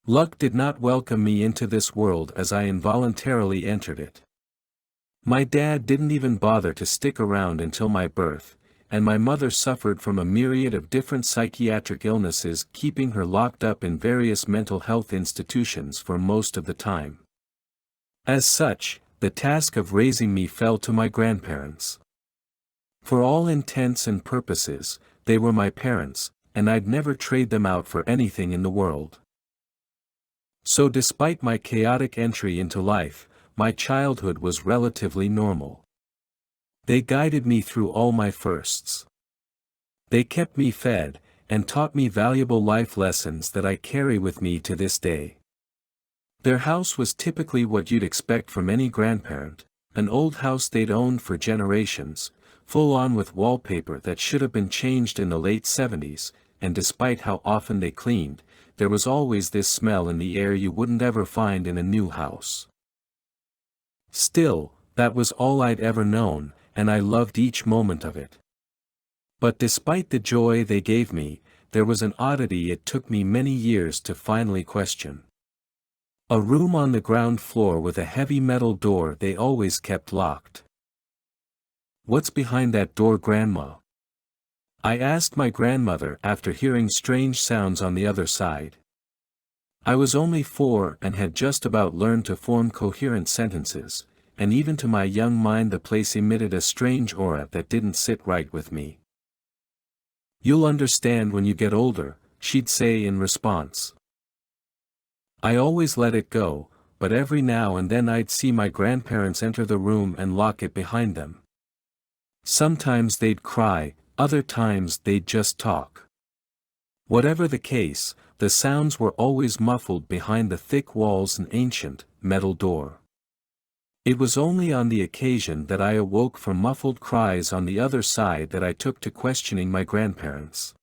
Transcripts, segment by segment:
Luck did not welcome me into this world as I involuntarily entered it. My dad didn't even bother to stick around until my birth, and my mother suffered from a myriad of different psychiatric illnesses, keeping her locked up in various mental health institutions for most of the time. As such, the task of raising me fell to my grandparents. For all intents and purposes, they were my parents, and I'd never trade them out for anything in the world. So despite my chaotic entry into life, my childhood was relatively normal. They guided me through all my firsts. They kept me fed, and taught me valuable life lessons that I carry with me to this day. Their house was typically what you'd expect from any grandparent, an old house they'd owned for generations, full on with wallpaper that should have been changed in the late 70s, and despite how often they cleaned, there was always this smell in the air you wouldn't ever find in a new house. Still, that was all I'd ever known, and I loved each moment of it. But despite the joy they gave me, there was an oddity it took me many years to finally question. A room on the ground floor with a heavy metal door they always kept locked. "What's behind that door, Grandma?" I asked my grandmother after hearing strange sounds on the other side. I was only 4 and had just about learned to form coherent sentences, and even to my young mind the place emitted a strange aura that didn't sit right with me. "You'll understand when you get older," she'd say in response. I always let it go, but every now and then I'd see my grandparents enter the room and lock it behind them. Sometimes they'd cry, other times they'd just talk. Whatever the case, the sounds were always muffled behind the thick walls and ancient, metal door. It was only on the occasion that I awoke from muffled cries on the other side that I took to questioning my grandparents.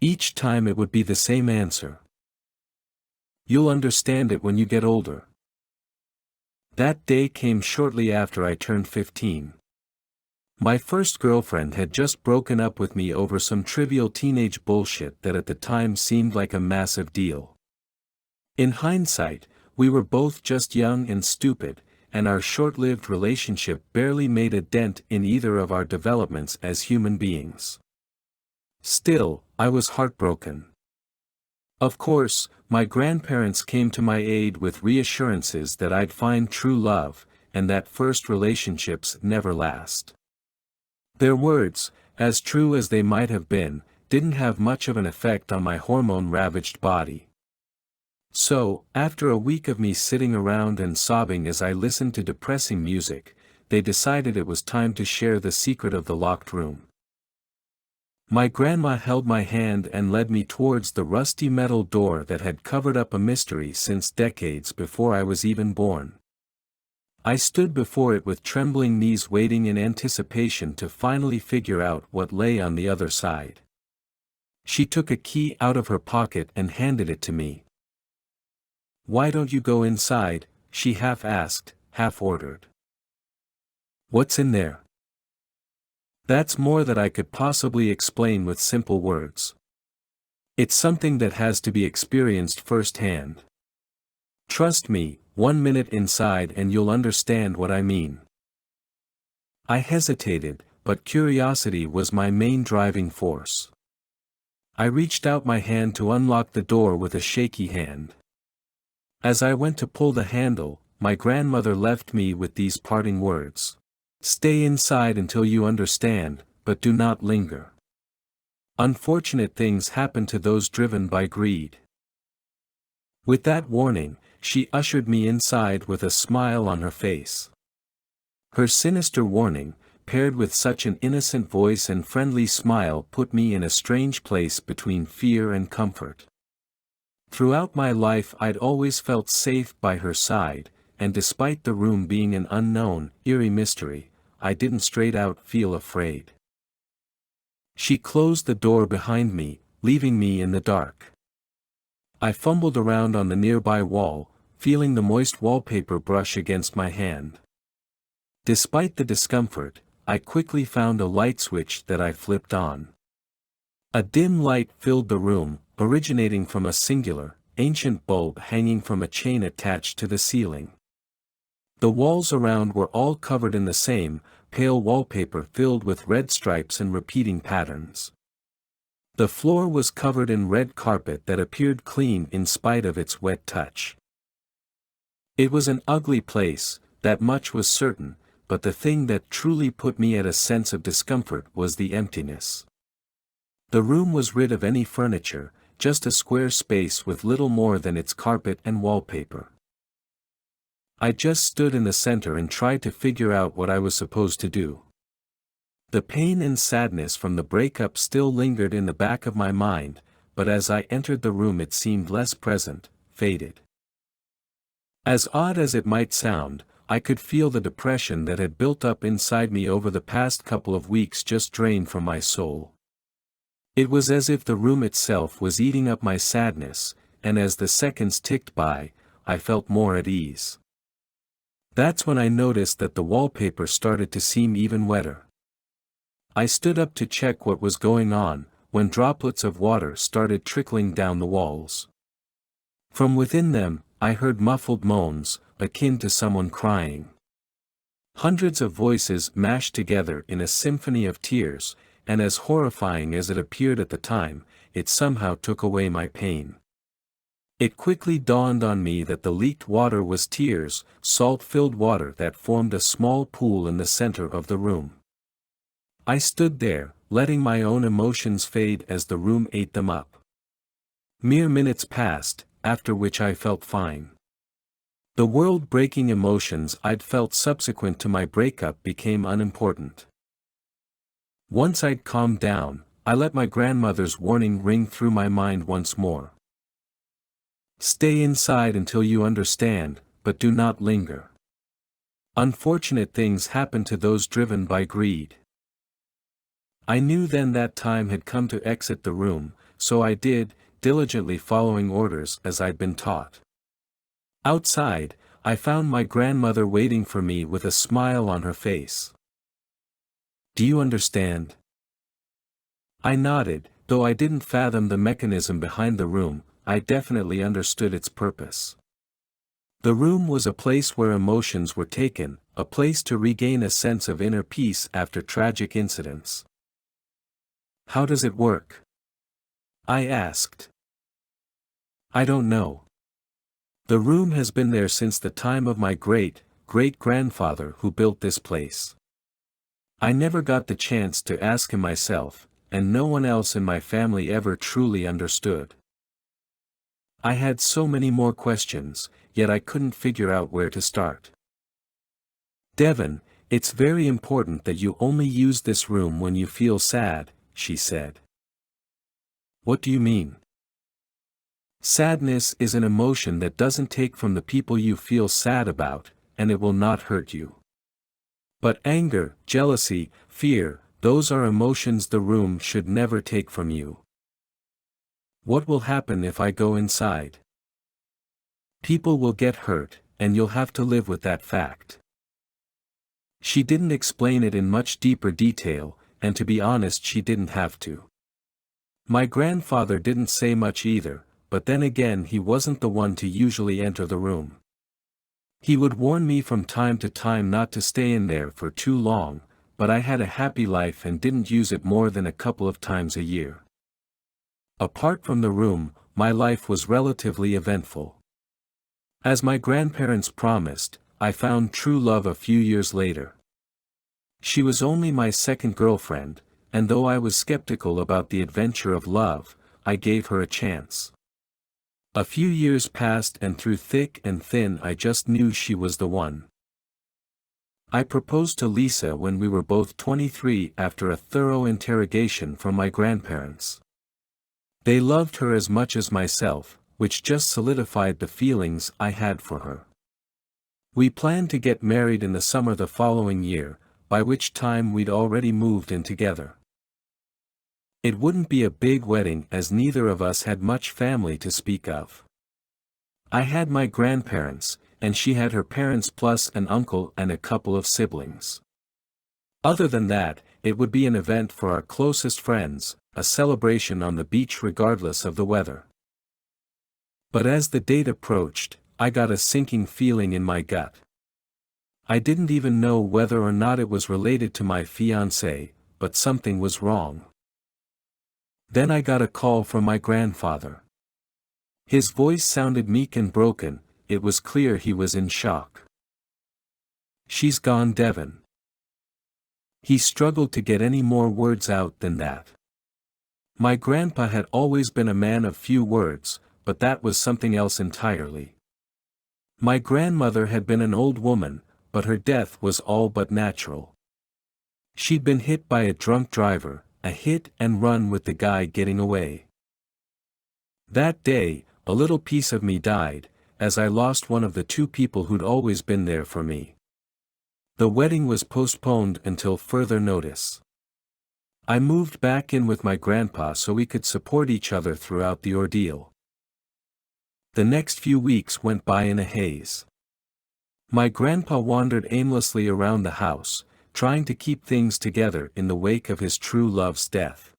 Each time it would be the same answer. "You'll understand it when you get older." That day came shortly after I turned 15. My first girlfriend had just broken up with me over some trivial teenage bullshit that at the time seemed like a massive deal. In hindsight, we were both just young and stupid, and our short-lived relationship barely made a dent in either of our developments as human beings. Still, I was heartbroken. Of course, my grandparents came to my aid with reassurances that I'd find true love, and that first relationships never last. Their words, as true as they might have been, didn't have much of an effect on my hormone-ravaged body. So, after a week of me sitting around and sobbing as I listened to depressing music, they decided it was time to share the secret of the locked room. My grandma held my hand and led me towards the rusty metal door that had covered up a mystery since decades before I was even born. I stood before it with trembling knees, waiting in anticipation to finally figure out what lay on the other side. She took a key out of her pocket and handed it to me. "Why don't you go inside?" she half asked, half ordered. "What's in there?" That's more than I could possibly explain with simple words. It's something that has to be experienced firsthand. Trust me, 1 minute inside and you'll understand what I mean. I hesitated, but curiosity was my main driving force. I reached out my hand to unlock the door with a shaky hand. As I went to pull the handle, my grandmother left me with these parting words. "Stay inside until you understand, but do not linger. Unfortunate things happen to those driven by greed." With that warning, she ushered me inside with a smile on her face. Her sinister warning, paired with such an innocent voice and friendly smile, put me in a strange place between fear and comfort. Throughout my life I'd always felt safe by her side, and despite the room being an unknown, eerie mystery, I didn't straight out feel afraid. She closed the door behind me, leaving me in the dark. I fumbled around on the nearby wall, feeling the moist wallpaper brush against my hand. Despite the discomfort, I quickly found a light switch that I flipped on. A dim light filled the room, originating from a singular, ancient bulb hanging from a chain attached to the ceiling. The walls around were all covered in the same, pale wallpaper filled with red stripes and repeating patterns. The floor was covered in red carpet that appeared clean in spite of its wet touch. It was an ugly place, that much was certain, but the thing that truly put me at a sense of discomfort was the emptiness. The room was rid of any furniture, just a square space with little more than its carpet and wallpaper. I just stood in the center and tried to figure out what I was supposed to do. The pain and sadness from the breakup still lingered in the back of my mind, but as I entered the room it seemed less present, faded. As odd as it might sound, I could feel the depression that had built up inside me over the past couple of weeks just drain from my soul. It was as if the room itself was eating up my sadness, and as the seconds ticked by, I felt more at ease. That's when I noticed that the wallpaper started to seem even wetter. I stood up to check what was going on, when droplets of water started trickling down the walls. From within them, I heard muffled moans, akin to someone crying. Hundreds of voices mashed together in a symphony of tears, and as horrifying as it appeared at the time, it somehow took away my pain. It quickly dawned on me that the leaked water was tears, salt-filled water that formed a small pool in the center of the room. I stood there, letting my own emotions fade as the room ate them up. Mere minutes passed, after which I felt fine. The world-breaking emotions I'd felt subsequent to my breakup became unimportant. Once I'd calmed down, I let my grandmother's warning ring through my mind once more. Stay inside until you understand, but do not linger. Unfortunate things happen to those driven by greed. I knew then that time had come to exit the room, so I did, diligently following orders as I'd been taught. Outside, I found my grandmother waiting for me with a smile on her face. "Do you understand?" I nodded, though I didn't fathom the mechanism behind the room. I definitely understood its purpose. The room was a place where emotions were taken, a place to regain a sense of inner peace after tragic incidents. "How does it work?" I asked. "I don't know. The room has been there since the time of my great-great-grandfather who built this place. I never got the chance to ask him myself, and no one else in my family ever truly understood." I had so many more questions, yet I couldn't figure out where to start. "Devon, it's very important that you only use this room when you feel sad," she said. "What do you mean?" "Sadness is an emotion that doesn't take from the people you feel sad about, and it will not hurt you. But anger, jealousy, fear, those are emotions the room should never take from you." "What will happen if I go inside?" "People will get hurt, and you'll have to live with that fact." She didn't explain it in much deeper detail, and to be honest she didn't have to. My grandfather didn't say much either, but then again he wasn't the one to usually enter the room. He would warn me from time to time not to stay in there for too long, but I had a happy life and didn't use it more than a couple of times a year. Apart from the room, my life was relatively eventful. As my grandparents promised, I found true love a few years later. She was only my second girlfriend, and though I was skeptical about the adventure of love, I gave her a chance. A few years passed and through thick and thin I just knew she was the one. I proposed to Lisa when we were both 23 after a thorough interrogation from my grandparents. They loved her as much as myself, which just solidified the feelings I had for her. We planned to get married in the summer the following year, by which time we'd already moved in together. It wouldn't be a big wedding as neither of us had much family to speak of. I had my grandparents, and she had her parents plus an uncle and a couple of siblings. Other than that, it would be an event for our closest friends, a celebration on the beach regardless of the weather. But as the date approached, I got a sinking feeling in my gut. I didn't even know whether or not it was related to my fiancée, but something was wrong. Then I got a call from my grandfather. His voice sounded meek and broken. It was clear he was in shock. "She's gone, Devon." He struggled to get any more words out than that. My grandpa had always been a man of few words, but that was something else entirely. My grandmother had been an old woman, but her death was all but natural. She'd been hit by a drunk driver, a hit and run with the guy getting away. That day, a little piece of me died, as I lost one of the two people who'd always been there for me. The wedding was postponed until further notice. I moved back in with my grandpa so we could support each other throughout the ordeal. The next few weeks went by in a haze. My grandpa wandered aimlessly around the house, trying to keep things together in the wake of his true love's death.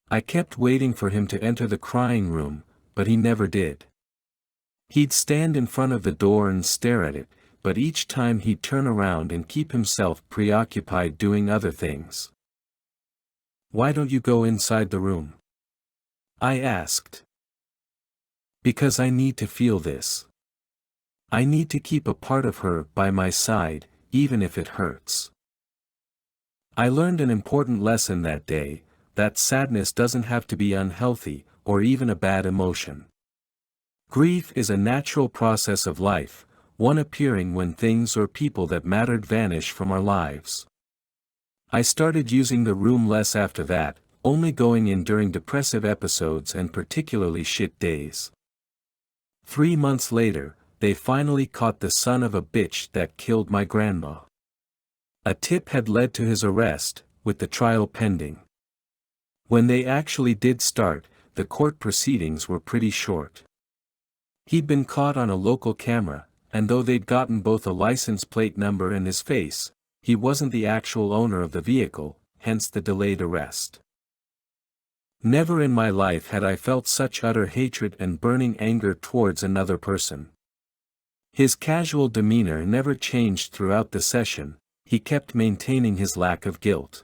I kept waiting for him to enter the crying room, but he never did. He'd stand in front of the door and stare at it, but each time he'd turn around and keep himself preoccupied doing other things. "Why don't you go inside the room?" I asked. "Because I need to feel this. I need to keep a part of her by my side, even if it hurts." I learned an important lesson that day, that sadness doesn't have to be unhealthy, or even a bad emotion. Grief is a natural process of life, one appearing when things or people that mattered vanish from our lives. I started using the room less after that, only going in during depressive episodes and particularly shit days. 3 months later, they finally caught the son of a bitch that killed my grandma. A tip had led to his arrest, with the trial pending. When they actually did start, the court proceedings were pretty short. He'd been caught on a local camera, and though they'd gotten both a license plate number and his face, he wasn't the actual owner of the vehicle, hence the delayed arrest. Never in my life had I felt such utter hatred and burning anger towards another person. His casual demeanor never changed throughout the session, he kept maintaining his lack of guilt.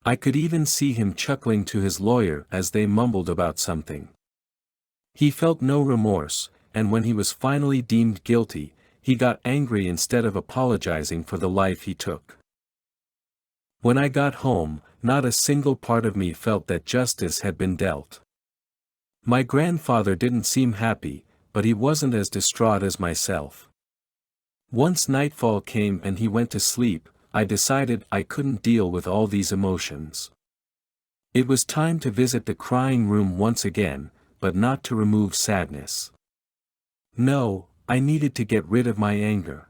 I could even see him chuckling to his lawyer as they mumbled about something. He felt no remorse, and when he was finally deemed guilty, he got angry instead of apologizing for the life he took. When I got home, not a single part of me felt that justice had been dealt. My grandfather didn't seem happy, but he wasn't as distraught as myself. Once nightfall came and he went to sleep, I decided I couldn't deal with all these emotions. It was time to visit the crying room once again, but not to remove sadness. No, I needed to get rid of my anger.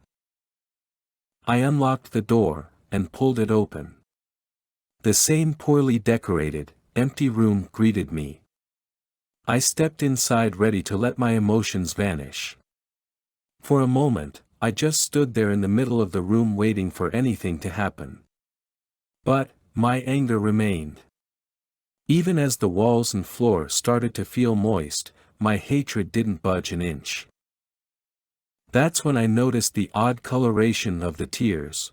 I unlocked the door, and pulled it open. The same poorly decorated, empty room greeted me. I stepped inside ready to let my emotions vanish. For a moment, I just stood there in the middle of the room waiting for anything to happen. But, my anger remained. Even as the walls and floor started to feel moist, my hatred didn't budge an inch. That's when I noticed the odd coloration of the tears.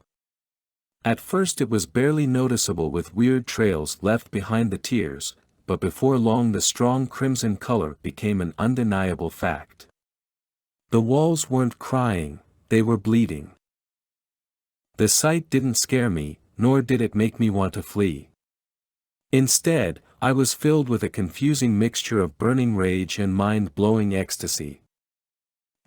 At first it was barely noticeable with weird trails left behind the tears, but before long the strong crimson color became an undeniable fact. The walls weren't crying, they were bleeding. The sight didn't scare me, nor did it make me want to flee. Instead, I was filled with a confusing mixture of burning rage and mind-blowing ecstasy.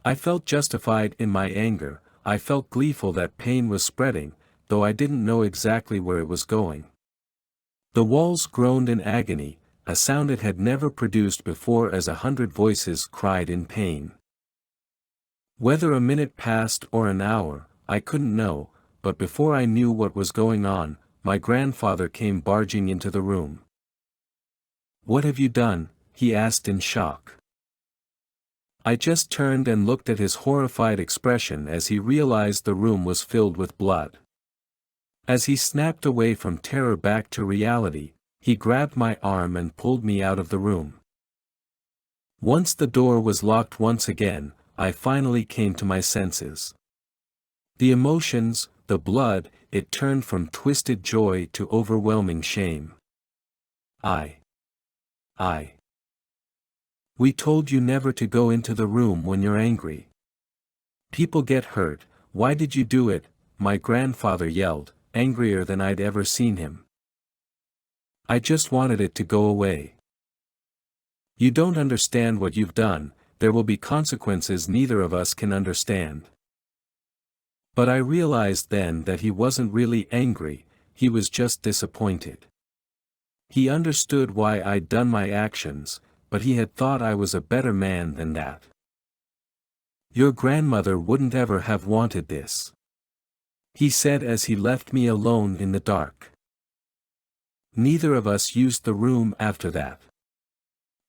I felt justified in my anger, I felt gleeful that pain was spreading, though I didn't know exactly where it was going. The walls groaned in agony, a sound it had never produced before as 100 voices cried in pain. Whether a minute passed or an hour, I couldn't know, but before I knew what was going on, my grandfather came barging into the room. "What have you done?" he asked in shock. I just turned and looked at his horrified expression as he realized the room was filled with blood. As he snapped away from terror back to reality, he grabbed my arm and pulled me out of the room. Once the door was locked once again, I finally came to my senses. The emotions, the blood, it turned from twisted joy to overwhelming shame. I. We told you never to go into the room when you're angry. People get hurt, why did you do it? My grandfather yelled, angrier than I'd ever seen him. I just wanted it to go away. You don't understand what you've done, there will be consequences neither of us can understand. But I realized then that he wasn't really angry, he was just disappointed. He understood why I'd done my actions, but he had thought I was a better man than that. Your grandmother wouldn't ever have wanted this, he said as he left me alone in the dark. Neither of us used the room after that.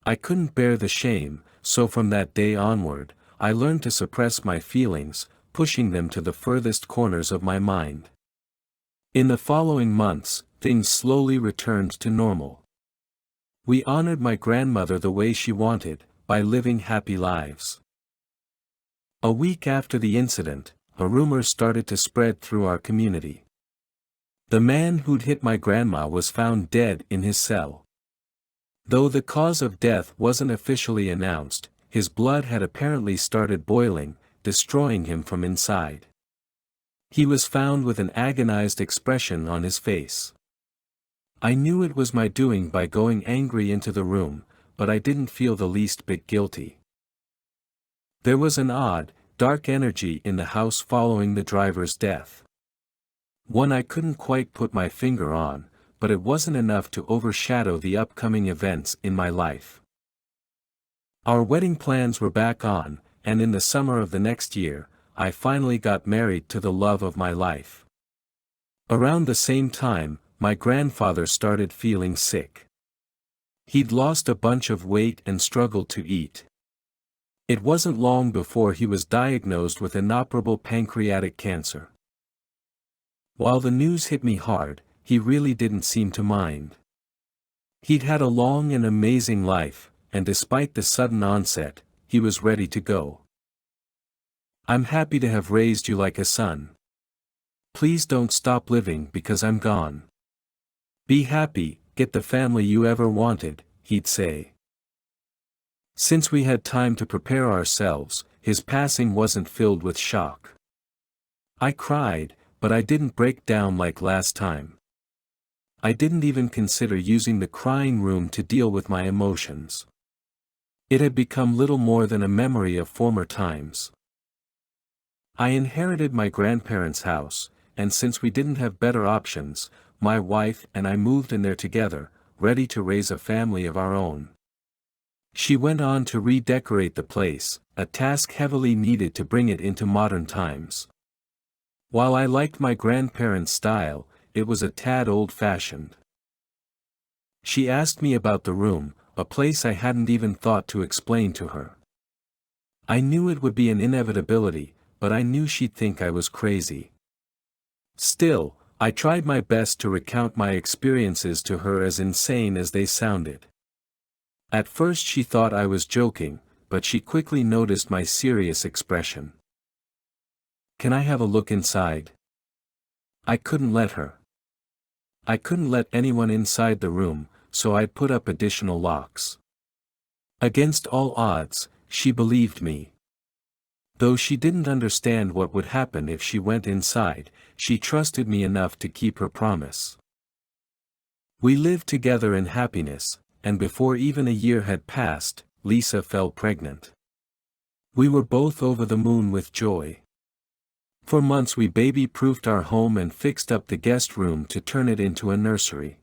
I couldn't bear the shame, so from that day onward, I learned to suppress my feelings, pushing them to the furthest corners of my mind. In the following months, things slowly returned to normal. We honored my grandmother the way she wanted, by living happy lives. A week after the incident, a rumor started to spread through our community. The man who'd hit my grandma was found dead in his cell. Though the cause of death wasn't officially announced, his blood had apparently started boiling, destroying him from inside. He was found with an agonized expression on his face. I knew it was my doing by going angry into the room, but I didn't feel the least bit guilty. There was an odd, dark energy in the house following the driver's death. One I couldn't quite put my finger on, but it wasn't enough to overshadow the upcoming events in my life. Our wedding plans were back on, and in the summer of the next year, I finally got married to the love of my life. Around the same time, my grandfather started feeling sick. He'd lost a bunch of weight and struggled to eat. It wasn't long before he was diagnosed with inoperable pancreatic cancer. While the news hit me hard, he really didn't seem to mind. He'd had a long and amazing life, and despite the sudden onset, he was ready to go. I'm happy to have raised you like a son. Please don't stop living because I'm gone. Be happy, get the family you ever wanted, he'd say. Since we had time to prepare ourselves, his passing wasn't filled with shock. I cried, but I didn't break down like last time. I didn't even consider using the crying room to deal with my emotions. It had become little more than a memory of former times. I inherited my grandparents' house, and since we didn't have better options, my wife and I moved in there together, ready to raise a family of our own. She went on to redecorate the place, a task heavily needed to bring it into modern times. While I liked my grandparents' style, it was a tad old-fashioned. She asked me about the room, a place I hadn't even thought to explain to her. I knew it would be an inevitability, but I knew she'd think I was crazy. Still, I tried my best to recount my experiences to her as insane as they sounded. At first she thought I was joking, but she quickly noticed my serious expression. Can I have a look inside? I couldn't let her. I couldn't let anyone inside the room, so I'd put up additional locks. Against all odds, she believed me. Though she didn't understand what would happen if she went inside, she trusted me enough to keep her promise. We lived together in happiness, and before even a year had passed, Lisa fell pregnant. We were both over the moon with joy. For months we baby-proofed our home and fixed up the guest room to turn it into a nursery.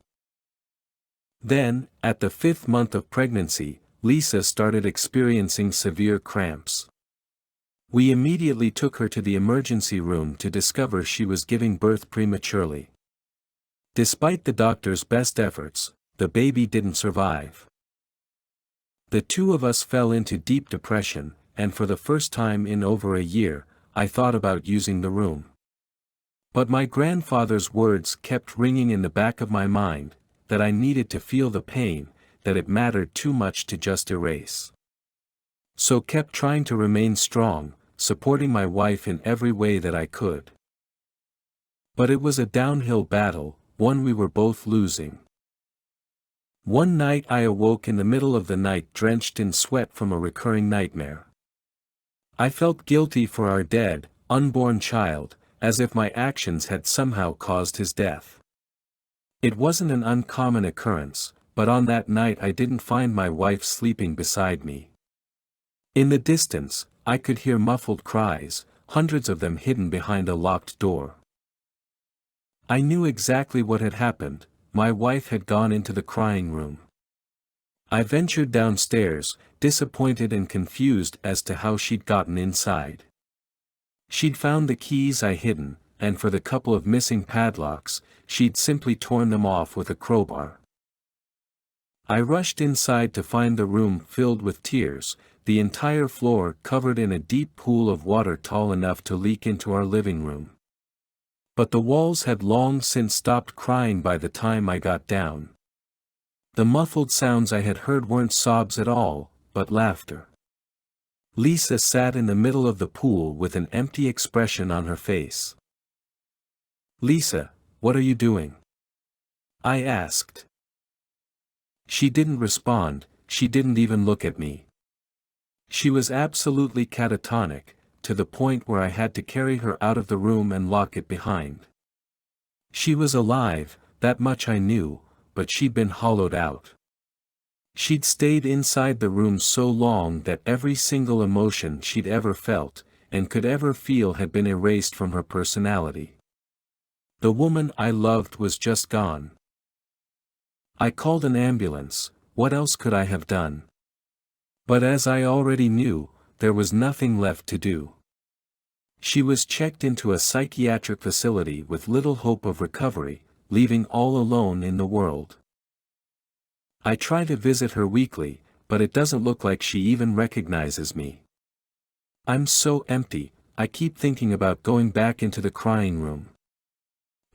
Then, at the 5th month of pregnancy, Lisa started experiencing severe cramps. We immediately took her to the emergency room to discover she was giving birth prematurely. Despite the doctor's best efforts, the baby didn't survive. The two of us fell into deep depression, and for the first time in over a year, I thought about using the room. But my grandfather's words kept ringing in the back of my mind, that I needed to feel the pain, that it mattered too much to just erase. so kept trying to remain strong, supporting my wife in every way that I could. But it was a downhill battle, one we were both losing. One night I awoke in the middle of the night drenched in sweat from a recurring nightmare. I felt guilty for our dead, unborn child, as if my actions had somehow caused his death. It wasn't an uncommon occurrence, but on that night I didn't find my wife sleeping beside me. In the distance, I could hear muffled cries, hundreds of them hidden behind a locked door. I knew exactly what had happened. My wife had gone into the crying room. I ventured downstairs, disappointed and confused as to how she'd gotten inside. She'd found the keys I hidden, and for the couple of missing padlocks, she'd simply torn them off with a crowbar. I rushed inside to find the room filled with tears, the entire floor covered in a deep pool of water tall enough to leak into our living room. But the walls had long since stopped crying by the time I got down. The muffled sounds I had heard weren't sobs at all, but laughter. Lisa sat in the middle of the pool with an empty expression on her face. "Lisa, what are you doing?" I asked. She didn't respond, she didn't even look at me. She was absolutely catatonic, to the point where I had to carry her out of the room and lock it behind. She was alive, that much I knew, but she'd been hollowed out. She'd stayed inside the room so long that every single emotion she'd ever felt, and could ever feel had been erased from her personality. The woman I loved was just gone. I called an ambulance, what else could I have done? But as I already knew, there was nothing left to do. She was checked into a psychiatric facility with little hope of recovery, leaving all alone in the world. I try to visit her weekly, but it doesn't look like she even recognizes me. I'm so empty, I keep thinking about going back into the crying room.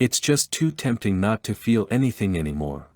It's just too tempting not to feel anything anymore.